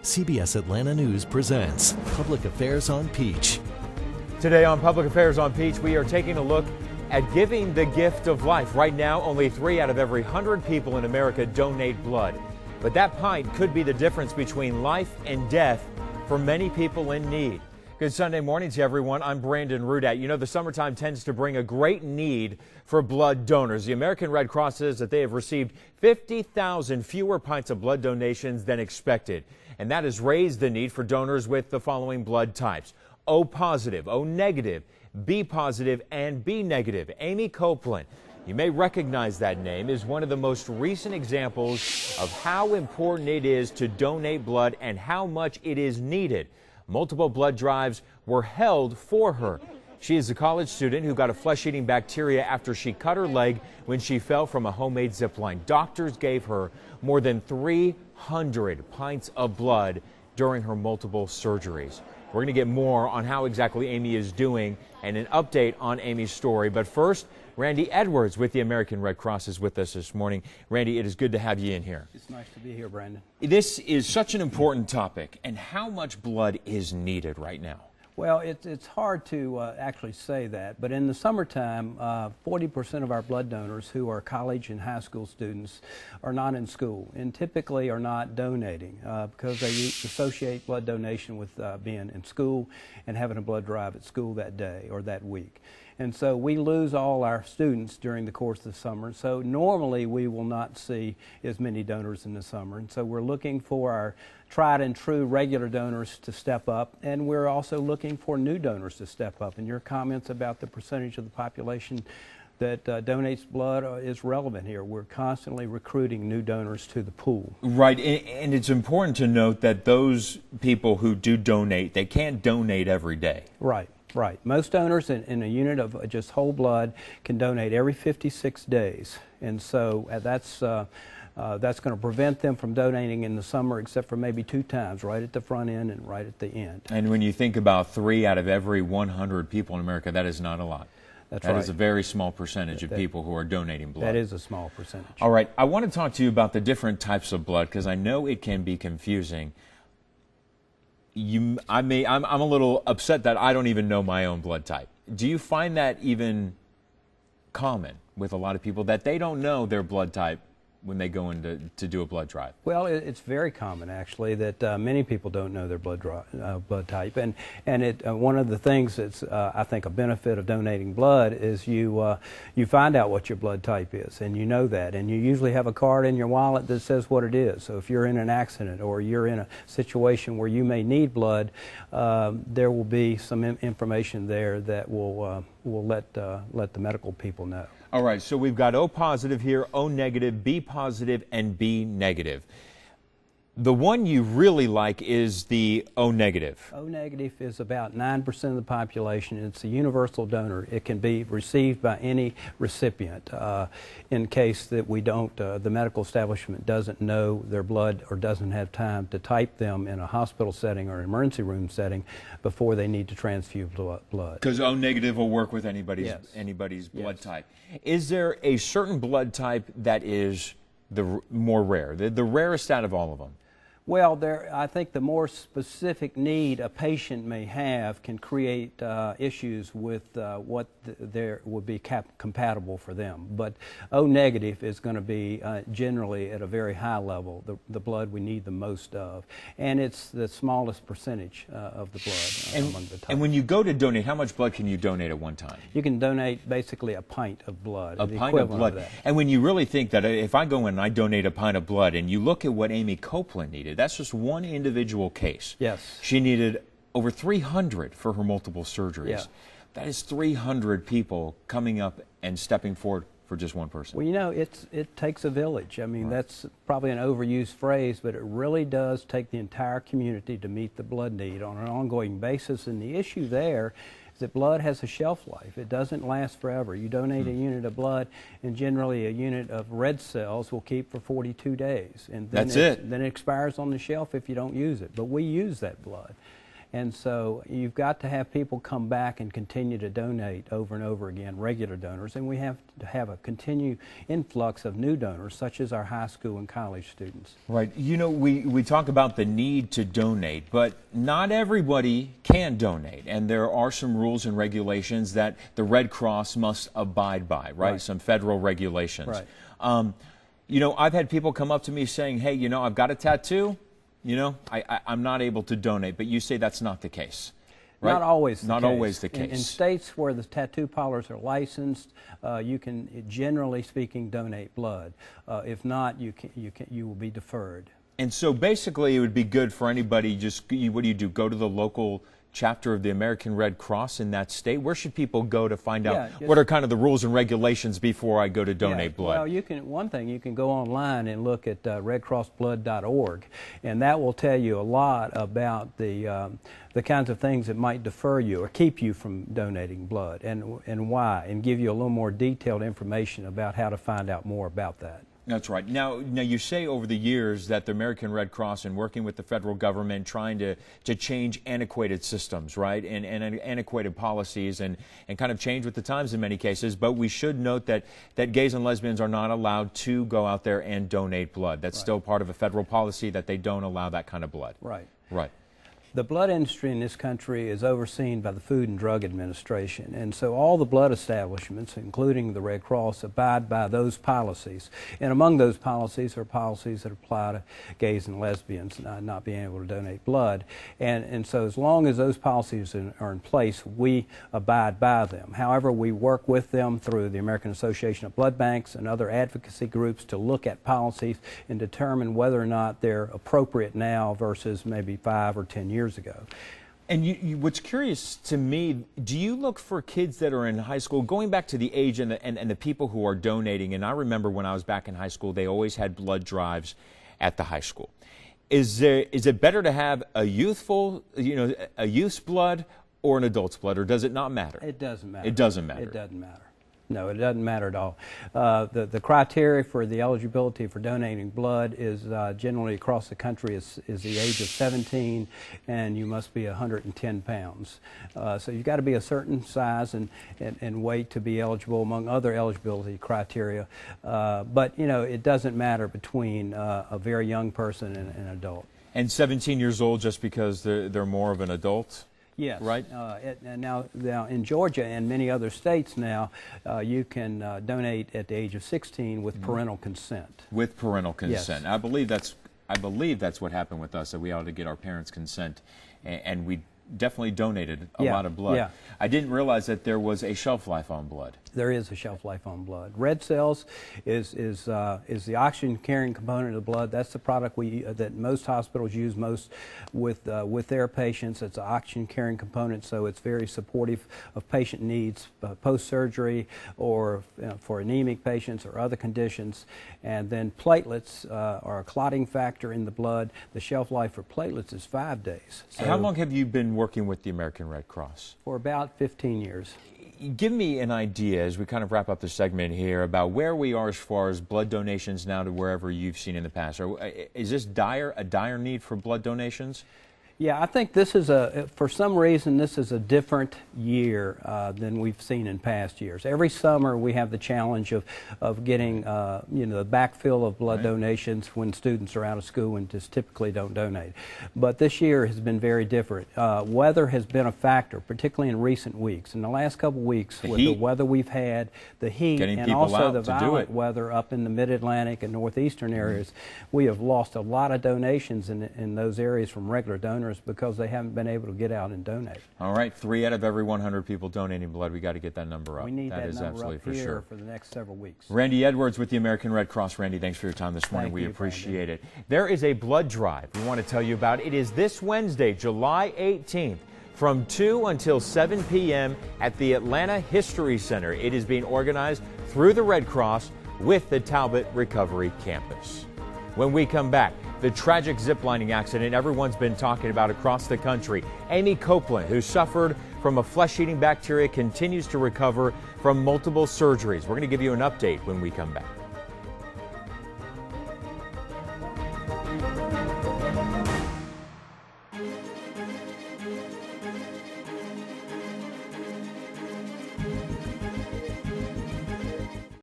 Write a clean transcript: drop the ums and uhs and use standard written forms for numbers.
CBS Atlanta News presents Public Affairs on Peach. Today on Public Affairs on Peach, we are taking a look at giving the gift of life. Right now, only 3 out of every 100 people in America donate blood. But that pint could be the difference between life and death for many people in need. Good Sunday morning to everyone. I'm Brandon Rudat. You know, the summertime tends to bring a great need for blood donors. The American Red Cross says that they have received 50,000 fewer pints of blood donations than expected. And that has raised the need for donors with the following blood types: O positive, O negative, B positive, and B negative. Amy Copeland, you may recognize that name, is one of the most recent examples of how important it is to donate blood and how much it is needed. Multiple blood drives were held for her. She is a college student who got a flesh-eating bacteria after she cut her leg when she fell from a homemade zip line. Doctors gave her more than 300 pints of blood during her multiple surgeries. We're going to get more on how exactly Amy is doing and an update on Amy's story. But first, Randy Edwards with the American Red Cross is with us this morning. Randy, it is good to have you in here. It's nice to be here, Brandon. This is such an important topic, and how much blood is needed right now? Well, it's hard to actually say that, but in the summertime, 40% of our blood donors who are college and high school students are not in school and typically are not donating because they associate blood donation with being in school and having a blood drive at school that day or that week. And so we lose all our students during the course of the summer. So normally we will not see as many donors in the summer. And so we're looking for our tried and true regular donors to step up. And we're also looking for new donors to step up. And your comments about the percentage of the population that donates blood is relevant here. We're constantly recruiting new donors to the pool. Right, and it's important to note that those people who do donate, they can't donate every day. Right. Right. Most donors in a unit of just whole blood can donate every 56 days. And so that's going to prevent them from donating in the summer except for maybe 2 times, right at the front end and right at the end. And when you think about 3 out of every 100 people in America, that is not a lot. That's right. That is a very small percentage of people who are donating blood. That is a small percentage. All right. I want to talk to you about the different types of blood because I know it can be confusing. I'm a little upset that I don't even know my own blood type. Do you find that even common with a lot of people that they don't know their blood type when they go in to do a blood drive? Well, it's very common actually that many people don't know their blood type, and one of the things that's I think a benefit of donating blood is you find out what your blood type is, and you know that, and you usually have a card in your wallet that says what it is. So if you're in an accident or you're in a situation where you may need blood, there will be some information there that will let the medical people know. All right, so we've got O positive here, O negative, B positive, and B negative. The one you really like is the O negative. O negative is about 9% of the population. It's a universal donor. It can be received by any recipient in case that we don't, the medical establishment doesn't know their blood or doesn't have time to type them in a hospital setting or an emergency room setting before they need to transfuse blood. Because O negative will work with anybody's blood type. Is there a certain blood type that is the more rare, the rarest out of all of them? Well, I think the more specific need a patient may have can create issues with what there would be compatible for them. But O negative is going to be generally at a very high level, the blood we need the most of. And it's the smallest percentage of the blood among the types. And when you go to donate, how much blood can you donate at one time? You can donate basically a pint of blood. A pint of blood. And when you really think that if I go in and I donate a pint of blood and you look at what Amy Copeland needed, that's just one individual case. Yes. She needed over 300 for her multiple surgeries. Yeah. That is 300 people coming up and stepping forward for just one person. Well, you know, it takes a village. I mean, that's probably an overused phrase, but it really does take the entire community to meet the blood need on an ongoing basis. And the issue there is that blood has a shelf life. It doesn't last forever. You donate a unit of blood, and generally a unit of red cells will keep for 42 days. And then That's it. Then it expires on the shelf if you don't use it. But we use that blood. And so you've got to have people come back and continue to donate over and over again, regular donors, and we have to have a continued influx of new donors, such as our high school and college students. Right. You know, we talk about the need to donate, but not everybody can donate, and there are some rules and regulations that the Red Cross must abide by, right? Some federal regulations. Right. You know, I've had people come up to me saying, hey, you know, I've got a tattoo, you know, I'm not able to donate, but you say that's not the case. Right? Not always the case. Not always the case. In states where the tattoo parlors are licensed, you can, generally speaking, donate blood. If not, you will be deferred. And so basically it would be good for anybody, just, what do you do, go to the local chapter of the American Red Cross in that state? Where should people go to find out what are kind of the rules and regulations before I go to donate blood? Well, you can, one thing, you can go online and look at redcrossblood.org, and that will tell you a lot about the kinds of things that might defer you or keep you from donating blood, and why, and give you a little more detailed information about how to find out more about that. That's right. Now you say over the years that the American Red Cross, in working with the federal government, trying to change antiquated systems, right, and antiquated policies, and kind of change with the times in many cases. But we should note that gays and lesbians are not allowed to go out there and donate blood. That's still part of a federal policy that they don't allow that kind of blood. Right. Right. The blood industry in this country is overseen by the Food and Drug Administration, and so all the blood establishments, including the Red Cross, abide by those policies. And among those policies are policies that apply to gays and lesbians not being able to donate blood. And so as long as those policies are in place, we abide by them. However, we work with them through the American Association of Blood Banks and other advocacy groups to look at policies and determine whether or not they're appropriate now versus maybe 5 or 10 years ago. And what's curious to me, do you look for kids that are in high school, going back to the age and the people who are donating? And I remember when I was back in high school, they always had blood drives at the high school. Is it better to have a youthful, a youth's blood or an adult's blood, or does it not matter? It doesn't matter. It doesn't matter. It doesn't matter. No, it doesn't matter at all. The criteria for the eligibility for donating blood is generally across the country is the age of 17, and you must be 110 pounds. So you've got to be a certain size and weight to be eligible, among other eligibility criteria. But, it doesn't matter between a very young person and an adult. And 17 years old just because they're more of an adult? Yes. Right. Now in Georgia and many other states now, you can donate at the age of 16 with parental consent. With parental consent. Yes. I believe that's what happened with us, that we ought to get our parents' consent, and we definitely donated a lot of blood. Yeah. I didn't realize that there was a shelf life on blood. There is a shelf life on blood. Red cells is the oxygen carrying component of the blood. That's the product that most hospitals use most with their patients. It's an oxygen carrying component, so it's very supportive of patient needs post surgery or for anemic patients or other conditions. And then platelets are a clotting factor in the blood. The shelf life for platelets is 5 days. So how long have you been working with the American Red Cross? For about 15 years. Give me an idea, as we kind of wrap up the segment here, about where we are as far as blood donations now to wherever you've seen in the past. Is this a dire need for blood donations? Yeah, I think this is for some reason, this is a different year than we've seen in past years. Every summer we have the challenge of getting, the backfill of blood donations when students are out of school and just typically don't donate. But this year has been very different. Weather has been a factor, particularly in recent weeks. In the last couple of weeks, with the weather we've had, the heat, and also the violent weather up in the Mid-Atlantic and northeastern areas, we have lost a lot of donations in those areas from regular donors because they haven't been able to get out and donate. All right, 3 out of every 100 people donating blood. We got to get that number up. We need that is number absolutely up for here sure. for the next several weeks. Randy Edwards with the American Red Cross. Randy, thanks for your time this morning. We appreciate it. There is a blood drive we want to tell you about. It is this Wednesday, July 18th, from 2 until 7 p.m. at the Atlanta History Center. It is being organized through the Red Cross with the Talbot Recovery Campus. When we come back, the tragic ziplining accident everyone's been talking about across the country. Amy Copeland, who suffered from a flesh-eating bacteria, continues to recover from multiple surgeries. We're going to give you an update when we come back. you.